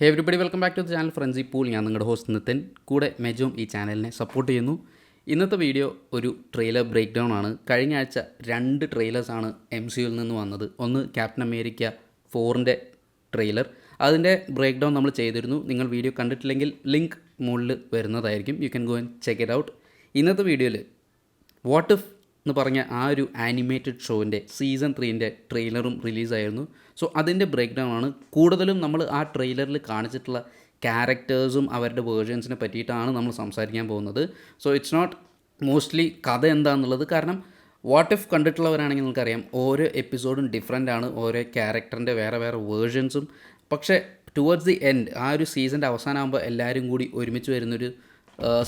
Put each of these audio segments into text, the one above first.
Hey everybody welcome back to the channel Friendsy Pool. ഞാൻ നിങ്ങളുടെ host Nitin. കൂടെ മെജും ഈ ചാനലിനെ സപ്പോർട്ട് ചെയ്യുന്നു. ഇന്നത്തെ വീഡിയോ ഒരു ട്രെയിലർ ബ്രേക്ക് ഡൗൺ ആണ്. കഴിഞ്ഞ ആഴ്ച 2 ട്രെയിലേഴ്സാണ് MCUയിൽ നിന്ന് വന്നത്. ഒന്ന് ക്യാപ്റ്റൻ അമേരിക്ക 4ൻ്റെ ട്രെയിലർ, അതിൻ്റെ ബ്രേക്ക് ഡൗൺ നമ്മൾ ചെയ്തിരുന്നു. നിങ്ങൾ വീഡിയോ കണ്ടിട്ടില്ലെങ്കിൽ ലിങ്ക് മുകളിൽ വരുന്നതായിരിക്കും. You can go and check it out. ഇന്നത്തെ വീഡിയോയിൽ വാട്ട് ഇഫ് എന്ന് പറഞ്ഞ ആ ഒരു ആനിമേറ്റഡ് ഷോവിൻ്റെ സീസൺ 3ൻ്റെ ട്രെയിലറും റിലീസായിരുന്നു. സോ അതിൻ്റെ ബ്രേക്ക് ഡൗൺ ആണ്. കൂടുതലും നമ്മൾ ആ ട്രെയിലറിൽ കാണിച്ചിട്ടുള്ള ക്യാരക്ടേഴ്സും അവരുടെ വേർഷൻസിനെ പറ്റിയിട്ടാണ് നമ്മൾ സംസാരിക്കാൻ പോകുന്നത്. സോ ഇറ്റ്സ് നോട്ട് മോസ്റ്റ്ലി കഥ എന്താണെന്നുള്ളത്. കാരണം വാട്ട് ഇഫ് കണ്ടിട്ടുള്ളവരാണെങ്കിൽ നിങ്ങൾക്കറിയാം, ഓരോ എപ്പിസോഡും ഡിഫറെൻ്റ് ആണ്, ഓരോ ക്യാരക്ടറിൻ്റെ വേറെ വേറെ വേർഷൻസും. പക്ഷേ ടുവേർഡ്സ് ദി എൻഡ്, ആ ഒരു സീസണിൻ്റെ അവസാനമാകുമ്പോൾ എല്ലാവരും കൂടി ഒരുമിച്ച് വരുന്നൊരു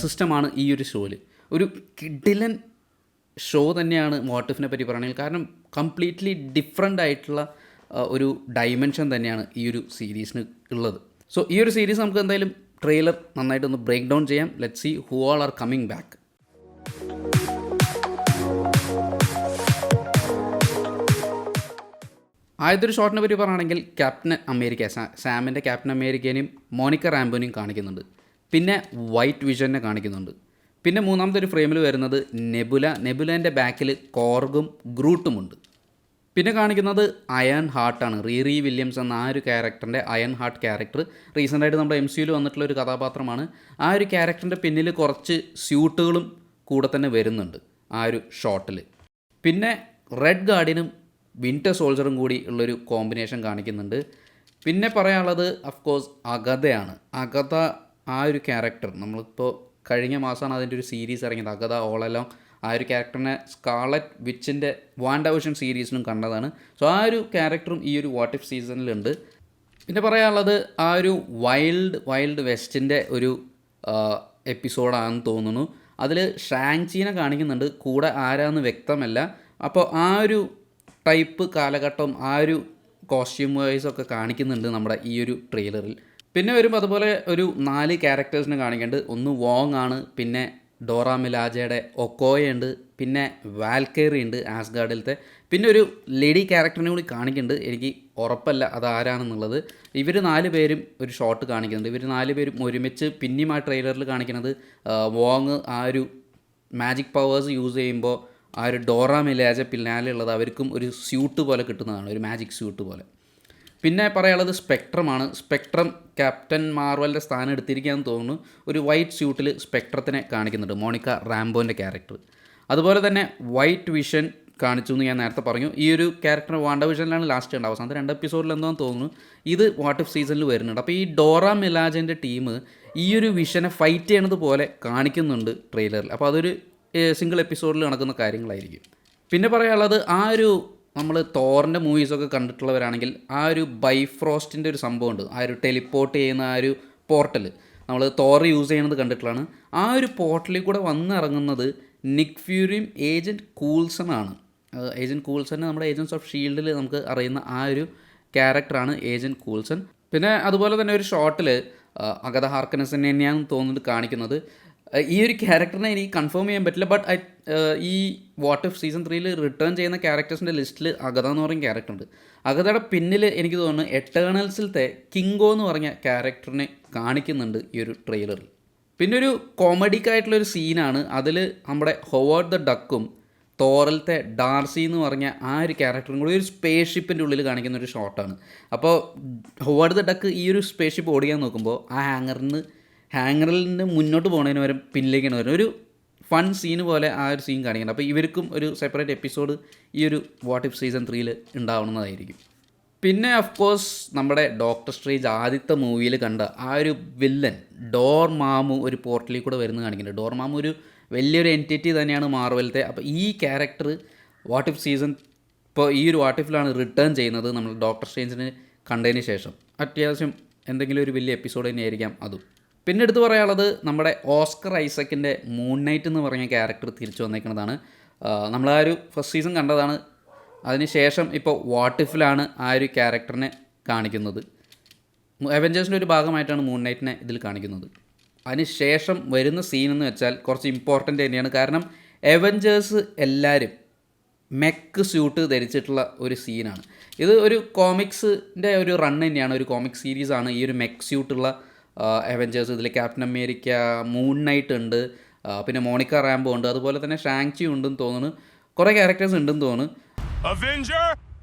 സിസ്റ്റമാണ് ഈ ഒരു ഷോയിൽ. ഒരു കിഡിലൻ ഷോ തന്നെയാണ് വാട്ട് ഇഫിനെ പറ്റി പറയുകയാണെങ്കിൽ. കാരണം കംപ്ലീറ്റ്ലി ഡിഫറെൻ്റ് ആയിട്ടുള്ള ഒരു ഡൈമെൻഷൻ തന്നെയാണ് ഈ ഒരു സീരീസിന് ഉള്ളത്. സോ ഈ ഒരു സീരീസ് നമുക്ക് എന്തായാലും ട്രെയിലർ നന്നായിട്ടൊന്ന് ബ്രേക്ക് ഡൗൺ ചെയ്യാം. Let see who all are coming back. ആദ്യത്തെ ഒരു ഷോട്ടിനെ പറ്റി പറയുകയാണെങ്കിൽ ക്യാപ്റ്റൻ അമേരിക്ക, സാമിൻ്റെ ക്യാപ്റ്റൻ അമേരിക്കേനെയും മോണിക്ക റാംബോനെയും കാണിക്കുന്നുണ്ട്. പിന്നെ വൈറ്റ് വിഷനെ കാണിക്കുന്നുണ്ട്. പിന്നെ മൂന്നാമത്തെ ഒരു ഫ്രെയിമിൽ വരുന്നത് നെബുലേൻ്റെ ബാക്കിൽ കോർഗും ഗ്രൂട്ടുമുണ്ട്. പിന്നെ കാണിക്കുന്നത് അയൺ ഹാർട്ടാണ്. റീറി വില്യംസ് എന്ന ആ ഒരു ക്യാരക്ടറിൻ്റെ അയൺ ഹാർട്ട് ക്യാരക്ടർ റീസെൻ്റായിട്ട് നമ്മുടെ MCUയിൽ വന്നിട്ടുള്ള ഒരു കഥാപാത്രമാണ്. ആ ഒരു ക്യാരക്ടറിൻ്റെ പിന്നിൽ കുറച്ച് സ്യൂട്ടുകളും കൂടെ തന്നെ വരുന്നുണ്ട് ആ ഒരു ഷോട്ടിൽ. പിന്നെ റെഡ് ഗാർഡിയനും വിൻ്റർ സോൾജറും കൂടി ഉള്ളൊരു കോമ്പിനേഷൻ കാണിക്കുന്നുണ്ട്. പിന്നെ പറയാനുള്ളത് അഫ്കോഴ്സ് അഗതയാണ്. അഗത ആ ഒരു ക്യാരക്ടർ നമ്മളിപ്പോൾ കഴിഞ്ഞ മാസമാണ് അതിൻ്റെ ഒരു സീരീസ് ഇറങ്ങിയത്, അഗത ഓളെല്ലാം. ആ ഒരു ക്യാരക്ടറിനെ സ്കാർലറ്റ് വിച്ചിൻ്റെ വാൻഡവിഷൻ സീരീസിലും കണ്ടതാണ്. സോ ആ ഒരു ക്യാരക്ടറും ഈ ഒരു വാട്ട് ഇഫ് സീസണിലുണ്ട്. പിന്നെ പറയാനുള്ളത് ആ ഒരു വൈൽഡ് വെസ്റ്റിൻ്റെ ഒരു എപ്പിസോഡാണെന്ന് തോന്നുന്നു. അതിൽ ഷാങ്ചീനെ കാണിക്കുന്നുണ്ട്, കൂടെ ആരാന്ന് വ്യക്തമല്ല. അപ്പോൾ ആ ഒരു ടൈപ്പ് കാലഘട്ടം, ആ ഒരു കോസ്റ്റ്യൂം വൈസൊക്കെ കാണിക്കുന്നുണ്ട് നമ്മുടെ ഈ ഒരു ട്രെയിലറിൽ. പിന്നെ വരുമ്പോൾ അതുപോലെ ഒരു 4 ക്യാരക്ടേഴ്സിനെ കാണിക്കുന്നുണ്ട്. ഒന്ന് വോങ് ആണ്, പിന്നെ ഡോറ മിലാജയുടെ ഒക്കോയ ഉണ്ട്, പിന്നെ വാൽക്കേറി ഉണ്ട് ആസ്ഗാർഡിലത്തെ, പിന്നെ ഒരു ലേഡി ക്യാരക്ടറിനെ കൂടി കാണിക്കുന്നുണ്ട്. എനിക്ക് ഉറപ്പല്ല അത് ആരാണെന്നുള്ളത്. ഇവർ 4 പേരും ഒരു ഷോട്ട് കാണിക്കുന്നുണ്ട്. ഇവർ 4 പേരും ഒരുമിച്ച് പിന്നെയും ആ ട്രെയിലറിൽ കാണിക്കുന്നത് വോങ് ആ ഒരു മാജിക് പവേഴ്സ് യൂസ് ചെയ്യുമ്പോൾ ആ ഒരു ഡോറ മിലാജ പിന്നാലെയുള്ളത് അവർക്കും ഒരു സ്യൂട്ട് പോലെ കിട്ടുന്നതാണ്, ഒരു മാജിക് സ്യൂട്ട് പോലെ. പിന്നെ പറയാനുള്ളത് സ്പെക്ട്രമാണ്. സ്പെക്ട്രം ക്യാപ്റ്റൻ മാർവലിൻ്റെ സ്ഥാനം എടുത്തിരിക്കുകയെന്ന് തോന്നുന്നു. ഒരു വൈറ്റ് സ്യൂട്ടിൽ സ്പെക്ട്രത്തിനെ കാണിക്കുന്നുണ്ട്, മോണിക്ക റാംബോൻ്റെ ക്യാരക്ടർ. അതുപോലെ തന്നെ വൈറ്റ് വിഷൻ കാണിച്ചു എന്ന് ഞാൻ നേരത്തെ പറഞ്ഞു. ഈ ഒരു ക്യാരക്ടർ വാൻഡവിഷനിലാണ് ലാസ്റ്റ് ഉണ്ട്, അവസാനത്തെ 2 എപ്പിസോഡിൽ എന്തോന്ന് തോന്നുന്നു. ഇത് വാട്ട് ഇഫ് സീസണിൽ വരുന്നുണ്ട്. അപ്പോൾ ഈ ഡോറ മിലാജൻ്റെ ടീം ഈ ഒരു വിഷനെ ഫൈറ്റ് ചെയ്യണത് പോലെ കാണിക്കുന്നുണ്ട് ട്രെയിലറിൽ. അപ്പോൾ അതൊരു സിംഗിൾ എപ്പിസോഡിൽ നടക്കുന്ന കാര്യങ്ങളായിരിക്കും. പിന്നെ പറയാനുള്ളത് ആ ഒരു നമ്മൾ തോറിൻ്റെ മൂവീസൊക്കെ കണ്ടിട്ടുള്ളവരാണെങ്കിൽ ആ ഒരു ബൈഫ്രോസ്റ്റിൻ്റെ ഒരു സംഭവമുണ്ട്. ആ ഒരു ടെലിപ്പോർട്ട് ചെയ്യുന്ന ആ ഒരു പോർട്ടൽ നമ്മൾ തോർ യൂസ് ചെയ്യുന്നത് കണ്ടിട്ടുള്ളതാണ്. ആ ഒരു പോർട്ടലിൽ കൂടെ വന്നിറങ്ങുന്നത് നിക് ഫ്യൂരിയും ഏജൻറ്റ് കൂൾസണാണ്. ഏജൻറ്റ് കൂൾസൺ നമ്മുടെ ഏജൻറ്റ്സ് ഓഫ് ഷീൽഡിൽ നമുക്ക് അറിയുന്ന ആ ഒരു ക്യാരക്ടറാണ് ഏജൻറ്റ് കൂൾസൺ. പിന്നെ അതുപോലെ തന്നെ ഒരു ഷോട്ടിൽ അഗത ഹാർക്കനസിനെ തന്നെയാണ് തോന്നുന്നത് കാണിക്കുന്നത്. ഈ ഒരു ക്യാരക്ടറിനെ എനിക്ക് കൺഫേം ചെയ്യാൻ പറ്റില്ല, ബട്ട് ഈ വാട്ട് ഇഫ് സീസൺ 3ൽ റിട്ടേൺ ചെയ്യുന്ന ക്യാരക്ടേഴ്സിൻ്റെ ലിസ്റ്റിൽ അഗത എന്ന് പറയുന്ന ക്യാരക്ടർ ഉണ്ട്. അഗതയുടെ പിന്നിൽ എനിക്ക് തോന്നുന്നു എറ്റേണൽസിലത്തെ കിങ്കോ എന്ന് പറഞ്ഞ ക്യാരക്ടറിനെ കാണിക്കുന്നുണ്ട് ഈ ഒരു ട്രെയിലറിൽ. പിന്നെ ഒരു കോമഡിക്കായിട്ടുള്ളൊരു സീനാണ്. അതിൽ നമ്മുടെ ഹൊവാർഡ് ദ ഡക്കും തോറിലത്തെ ഡാർസി എന്ന് പറഞ്ഞ ആ ഒരു ക്യാരക്ടറും കൂടി ഒരു സ്പേസ് ഷിപ്പിൻ്റെ ഉള്ളിൽ കാണിക്കുന്ന ഒരു ഷോട്ടാണ്. അപ്പോൾ ഹൊവാർഡ് ദ ഡക്ക് ഈ ഒരു സ്പേസ് ഷിപ്പ് ഓടിക്കാൻ നോക്കുമ്പോൾ ആ ഹാങ്ങറിൽ നിന്ന് മുന്നോട്ട് പോകുന്നതിന് വരെ പിന്നിലേക്കാണ് വരുന്നത്. ഒരു ഫൺ സീന് പോലെ ആ ഒരു സീൻ കാണിക്കുന്നത്. അപ്പോൾ ഇവർക്കും ഒരു സെപ്പറേറ്റ് എപ്പിസോഡ് ഈ ഒരു വാട്ട് ഇഫ് സീസൺ 3ൽ ഉണ്ടാവുന്നതായിരിക്കും. പിന്നെ ഓഫ്കോഴ്സ് നമ്മുടെ ഡോക്ടർ സ്ട്രേഞ്ച് ആദ്യത്തെ മൂവിയിൽ കണ്ട ആ ഒരു വില്ലൻ ഡോർമാമു ഒരു പോർട്ടലിൽ കൂടെ വരുന്നത് കാണിക്കുന്നുണ്ട്. ഡോർമാമു ഒരു വലിയൊരു എൻറ്റിറ്റി തന്നെയാണ് മാർവലത്തെ. അപ്പോൾ ഈ ക്യാരക്ടർ വാട്ട് ഇഫ് സീസൺ ഇപ്പോൾ ഈ ഒരു വാട്ട് ഇഫിലാണ് റിട്ടേൺ ചെയ്യുന്നത് നമ്മൾ ഡോക്ടർ സ്ട്രേഞ്ചിന് കണ്ടതിന് ശേഷം. അത്യാവശ്യം എന്തെങ്കിലും ഒരു വലിയ എപ്പിസോഡ് തന്നെയായിരിക്കാം അതും. പിന്നെ എടുത്ത് പറയാനുള്ളത് നമ്മുടെ ഓസ്കർ ഐസക്കിൻ്റെ മൂൺ നൈറ്റ് എന്ന് പറഞ്ഞ ക്യാരക്ടർ തിരിച്ചു വന്നേക്കുന്നതാണ്. നമ്മൾ ആ ഒരു ഫസ്റ്റ് സീസൺ കണ്ടതാണ്. അതിനുശേഷം ഇപ്പോൾ വാട്ട് ഇഫിലാണ് ആ ഒരു ക്യാരക്ടറിനെ കാണിക്കുന്നത്. അവെഞ്ചേഴ്സിൻ്റെ ഒരു ഭാഗമായിട്ടാണ് മൂൺ നൈറ്റിനെ ഇതിൽ കാണിക്കുന്നത്. അതിനുശേഷം വരുന്ന സീൻ എന്ന് വെച്ചാൽ കുറച്ച് ഇമ്പോർട്ടൻ്റ് തന്നെയാണ്. കാരണം അവെഞ്ചേഴ്സ് എല്ലാവരും മെക്ക് സ്യൂട്ട് ധരിച്ചിട്ടുള്ള ഒരു സീനാണ്. ഇത് ഒരു കോമിക്സിൻ്റെ ഒരു റൺ തന്നെയാണ്, ഒരു കോമിക് സീരീസാണ് ഈ ഒരു മെക്ക് സ്യൂട്ടുള്ള അവെഞ്ചേഴ്സ്. ഇതിൽ ക്യാപ്റ്റൻ അമേരിക്ക, മൂൺ നൈറ്റ് ഉണ്ട്, പിന്നെ മോണിക്ക റാംബോ ഉണ്ട്, അതുപോലെ തന്നെ ഷാങ്ചി ഉണ്ടെന്ന് തോന്നുന്നു, കുറേ ക്യാരക്ടേഴ്സ് ഉണ്ടെന്ന് തോന്നുന്നു.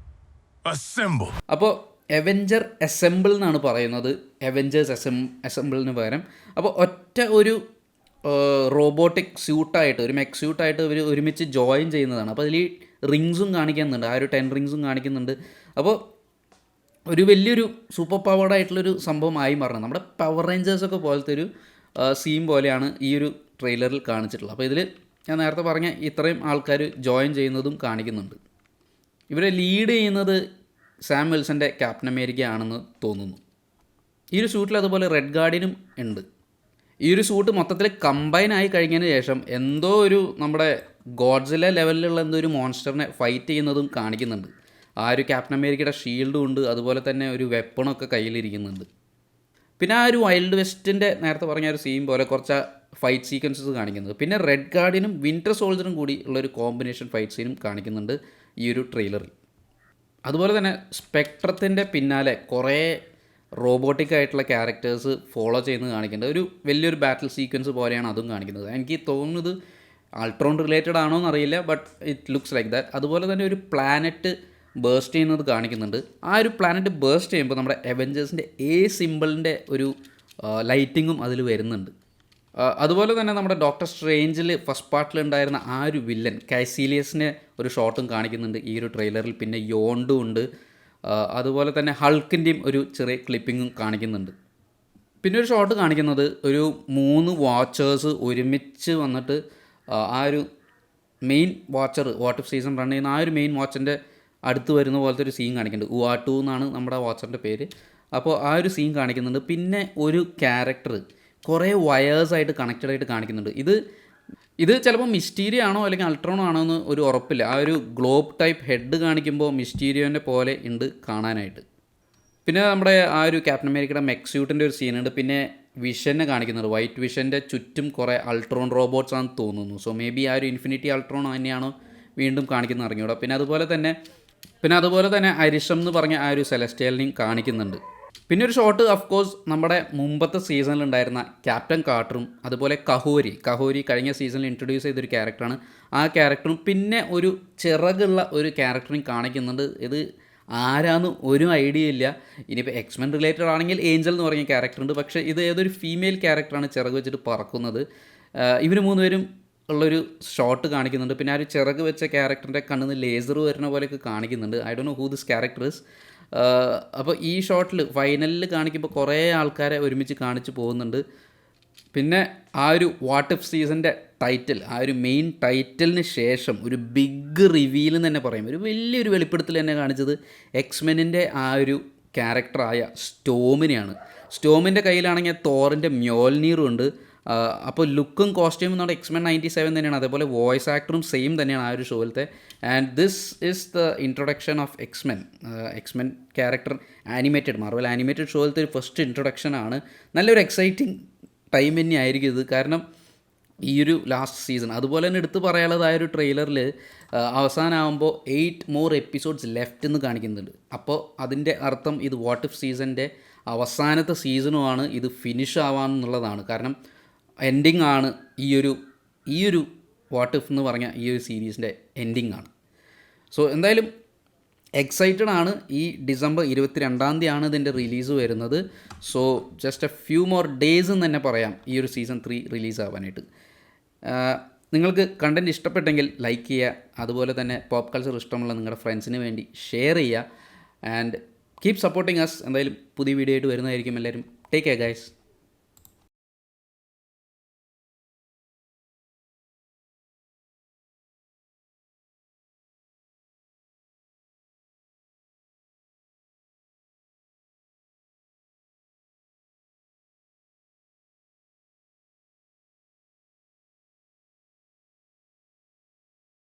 അപ്പോൾ അവെഞ്ചർ അസെമ്പിൾ എന്നാണ് പറയുന്നത്, അവെഞ്ചേഴ്സ് അസെമ്പിളിന് പകരം. അപ്പോൾ ഒറ്റ ഒരു റോബോട്ടിക് സ്യൂട്ടായിട്ട്, ഒരു മെക് സ്യൂട്ടായിട്ട് ഇവർ ഒരുമിച്ച് ജോയിൻ ചെയ്യുന്നതാണ്. അപ്പോൾ അതിൽ റിങ്സും കാണിക്കുന്നുണ്ട്, ആ ഒരു 10 റിങ്സും കാണിക്കുന്നുണ്ട്. അപ്പോൾ ഒരു വലിയൊരു സൂപ്പർ പവർഡ് ആയിട്ടുള്ളൊരു സംഭവമായി മാറണം. നമ്മുടെ പവർ റേഞ്ചേഴ്സൊക്കെ പോലത്തെ ഒരു സീൻ പോലെയാണ് ഈ ഒരു ട്രെയിലറിൽ കാണിച്ചിട്ടുള്ളത്. അപ്പോൾ ഇതിൽ ഞാൻ നേരത്തെ പറഞ്ഞ ഇത്രയും ആൾക്കാർ ജോയിൻ ചെയ്യുന്നതും കാണിക്കുന്നുണ്ട്. ഇവരെ ലീഡ് ചെയ്യുന്നത് സാം വിൽസൻ്റെ ക്യാപ്റ്റൻ അമേരിക്ക ആണെന്ന് തോന്നുന്നു. ഈ ഒരു സൂട്ടിൽ അതുപോലെ റെഡ് ഗാർഡിയനും ഉണ്ട്. ഈ ഒരു സൂട്ട് മൊത്തത്തിൽ കമ്പൈൻ ആയി കഴിഞ്ഞതിന് ശേഷം എന്തോ ഒരു നമ്മുടെ ഗോഡ്സില ലെവലിലുള്ള എന്തോ ഒരു മോൺസ്റ്ററിനെ ഫൈറ്റ് ചെയ്യുന്നതും കാണിക്കുന്നുണ്ട്. ആ ഒരു ക്യാപ്റ്റൻ അമേരിക്കയുടെ ഷീൽഡും ഉണ്ട്, അതുപോലെ തന്നെ ഒരു വെപ്പണൊക്കെ കയ്യിലിരിക്കുന്നുണ്ട്. പിന്നെ ആ ഒരു വൈൽഡ് വെസ്റ്റിൻ്റെ നേരത്തെ പറഞ്ഞ ഒരു സീൻ പോലെ കുറച്ച് ഫൈറ്റ് സീക്വൻസസ് കാണിക്കുന്നത്. പിന്നെ റെഡ് ഗാർഡിയനും വിൻ്റർ സോൾജറും കൂടി ഉള്ളൊരു കോമ്പിനേഷൻ ഫൈറ്റ് സീനും കാണിക്കുന്നുണ്ട് ഈ ഒരു ട്രെയിലറിൽ. അതുപോലെ തന്നെ സ്പെക്ട്രത്തിൻ്റെ പിന്നാലെ കുറേ റോബോട്ടിക് ആയിട്ടുള്ള ക്യാരക്ടേഴ്സ് ഫോളോ ചെയ്യുന്നത് കാണിക്കുന്നുണ്ട്. ഒരു വലിയൊരു ബാറ്റിൽ സീക്വൻസ് പോലെയാണ് അതും കാണിക്കുന്നത്. എനിക്ക് തോന്നുന്നത് അൾട്രോൺ റിലേറ്റഡ് ആണോ എന്നറിയില്ല, but it looks like that. അതുപോലെ തന്നെ ഒരു പ്ലാനറ്റ് ബേസ്റ്റ് ചെയ്യുന്നത് കാണിക്കുന്നുണ്ട്. ആ ഒരു പ്ലാനറ്റ് ബേസ്റ്റ് ചെയ്യുമ്പോൾ നമ്മുടെ അവെഞ്ചേഴ്സിൻ്റെ സിമ്പിളിൻ്റെ ഒരു ലൈറ്റിങ്ങും അതിൽ വരുന്നുണ്ട്. അതുപോലെ തന്നെ നമ്മുടെ ഡോക്ടർ സ്ട്രേഞ്ചിൽ ഫസ്റ്റ് പാർട്ടിലുണ്ടായിരുന്ന ആ ഒരു വില്ലൻ കൈസീലിയസിനെ ഒരു ഷോട്ടും കാണിക്കുന്നുണ്ട് ഈ ഒരു ട്രെയിലറിൽ. പിന്നെ യോണ്ടും ഉണ്ട്, അതുപോലെ തന്നെ ഹൾക്കിൻ്റെയും ഒരു ചെറിയ ക്ലിപ്പിങ്ങും കാണിക്കുന്നുണ്ട്. പിന്നെ ഒരു ഷോട്ട് കാണിക്കുന്നത് ഒരു 3 വാച്ചേഴ്സ് ഒരുമിച്ച് വന്നിട്ട് ആ ഒരു main watcher, what if season run ചെയ്യുന്ന ആ ഒരു മെയിൻ വാച്ചറിൻ്റെ അടുത്ത് വരുന്ന പോലത്തെ ഒരു സീൻ കാണിക്കുന്നുണ്ട്. ഉവാട്ടു എന്നാണ് നമ്മുടെ വാച്ചറിൻ്റെ പേര്. അപ്പോൾ ആ ഒരു സീൻ കാണിക്കുന്നുണ്ട്. പിന്നെ ഒരു ക്യാരക്ടർ കുറേ വയേഴ്സായിട്ട് കണക്റ്റഡ് ആയിട്ട് കാണിക്കുന്നുണ്ട്. ഇത് ചിലപ്പോൾ മിസ്റ്റീരിയോ ആണോ അല്ലെങ്കിൽ അൾട്രോണോ ആണോ എന്ന് ഒരു ഉറപ്പില്ല. ആ ഒരു ഗ്ലോബ് ടൈപ്പ് ഹെഡ് കാണിക്കുമ്പോൾ മിസ്റ്റീരിയോൻ്റെ പോലെ ഉണ്ട് കാണാനായിട്ട്. പിന്നെ നമ്മുടെ ആ ഒരു ക്യാപ്റ്റൻ അമേരിക്കയുടെ മെക് സ്യൂട്ടിൻ്റെ ഒരു സീനുണ്ട്. പിന്നെ വിഷനെ കാണിക്കുന്നുണ്ട്. വൈറ്റ് വിഷൻ്റെ ചുറ്റും കുറേ അൾട്രോൺ റോബോട്ട്സ് ആണെന്ന് തോന്നുന്നു. സോ മേ ബി ആ ഒരു ഇൻഫിനിറ്റി അൾട്രോൺ തന്നെയാണോ വീണ്ടും കാണിക്കുന്നത് അറിഞ്ഞൂടാ. പിന്നെ അതുപോലെ തന്നെ അരിഷം എന്ന് പറഞ്ഞ ആ ഒരു സെലസ്റ്റിയലിനെയും കാണിക്കുന്നുണ്ട്. പിന്നെ ഒരു ഷോട്ട് ഓഫ്കോഴ്സ് നമ്മുടെ മുമ്പത്തെ സീസണിലുണ്ടായിരുന്ന ക്യാപ്റ്റൻ കാർട്ടറും അതുപോലെ കഹോരി കഴിഞ്ഞ സീസണിൽ ഇൻട്രൊഡ്യൂസ് ചെയ്തൊരു ക്യാരക്ടറാണ്. ആ ക്യാരക്ടറും പിന്നെ ഒരു ചിറകുള്ള ഒരു ക്യാരക്ടറിനെയും കാണിക്കുന്നുണ്ട്. ഇത് ആരാന്ന് ഒരു ഐഡിയ ഇല്ല. ഇനിയിപ്പോൾ എക്സ്മെൻ റിലേറ്റഡ് ആണെങ്കിൽ ഏഞ്ചൽ എന്ന് പറഞ്ഞ ക്യാരക്ടറുണ്ട്. പക്ഷേ ഇത് ഏതൊരു ഫീമെയിൽ ക്യാരക്ടറാണ് ചിറക് വെച്ചിട്ട് പറക്കുന്നത്. ഇവർ 3 പേരും ഉള്ളൊരു ഷോട്ട് കാണിക്കുന്നുണ്ട്. പിന്നെ ആ ഒരു ചിറക് വെച്ച ക്യാരക്ടറിൻ്റെ കണ്ണിൽ നിന്ന് ലേസർ വരുന്ന പോലെയൊക്കെ കാണിക്കുന്നുണ്ട്. I don't know who this character is. അപ്പോൾ ഈ ഷോട്ടിൽ ഫൈനലിൽ കാണിക്കുമ്പോൾ കുറേ ആൾക്കാരെ ഒരുമിച്ച് കാണിച്ച് പോകുന്നുണ്ട്. പിന്നെ ആ ഒരു വാട്ട് ഇഫ് സീസണിൻ്റെ ടൈറ്റിൽ, ആ ഒരു മെയിൻ ടൈറ്റിലിന് ശേഷം ഒരു ബിഗ് റിവീൽ എന്ന് തന്നെ പറയും, ഒരു വലിയൊരു വെളിപ്പെടുത്തൽ തന്നെ കാണിച്ചത് എക്സ്മെനിൻ്റെ ആ ഒരു ക്യാരക്ടറായ സ്റ്റോമിനെയാണ്. സ്റ്റോമിൻ്റെ കയ്യിലാണെങ്കിൽ തോറിൻ്റെ മ്യോൽനീറും ഉണ്ട്. അപ്പോൾ ലുക്കും കോസ്റ്റ്യൂമും നമ്മുടെ എക്സ്മെൻ 97 തന്നെയാണ്. അതേപോലെ വോയിസ് ആക്ടറും സെയിം തന്നെയാണ് ആ ഒരു ഷോയിലത്തെ. And this is the introduction of X-Men character animated, Marvel animated ഷോയിലത്തെ ഒരു ഫസ്റ്റ് ഇൻട്രൊഡക്ഷനാണ്. നല്ലൊരു എക്സൈറ്റിംഗ് ടൈം തന്നെ ആയിരിക്കും ഇത്. കാരണം ഈ ഒരു ലാസ്റ്റ് സീസൺ അതുപോലെ തന്നെ എടുത്ത് പറയാനുള്ളത്, ആ ഒരു ട്രെയിലറിൽ അവസാനമാകുമ്പോൾ 8 more എപ്പിസോഡ്സ് ലെഫ്റ്റ് എന്ന് കാണിക്കുന്നുണ്ട്. അപ്പോൾ അതിൻ്റെ അർത്ഥം ഇത് വാട്ട് ഇഫ് സീസണിൻ്റെ അവസാനത്തെ സീസണുമാണ്, ഇത് ഫിനിഷ് ആവാമെന്നുള്ളതാണ്. കാരണം എൻഡിങ് ആണ് ഈ ഒരു വാട്ട് ഇഫ് എന്ന് പറഞ്ഞ ഈ ഒരു സീരീസിൻ്റെ എൻഡിങ് ആണ്. സോ എന്തായാലും എക്സൈറ്റഡ് ആണ്. ഈ ഡിസംബർ 22-ാം തീയതിയാണ് ഇതിൻ്റെ റിലീസ് വരുന്നത്. So just A few more days എന്ന് തന്നെ പറയാം ഈ ഒരു സീസൺ 3 റിലീസ് ആവാനായിട്ട്. നിങ്ങൾക്ക് കണ്ടൻറ്റ് ഇഷ്ടപ്പെട്ടെങ്കിൽ ലൈക്ക് ചെയ്യുക, അതുപോലെ തന്നെ പോപ്പ് കൾച്ചർ ഇഷ്ടമുള്ള നിങ്ങളുടെ ഫ്രണ്ട്സിന് വേണ്ടി ഷെയർ ചെയ്യുക. And keep supporting us. എന്തായാലും പുതിയ വീഡിയോ ആയിട്ട് വരുന്നതായിരിക്കും. എല്ലാവരും ടേക്ക് കെയർ ഗൈസ്.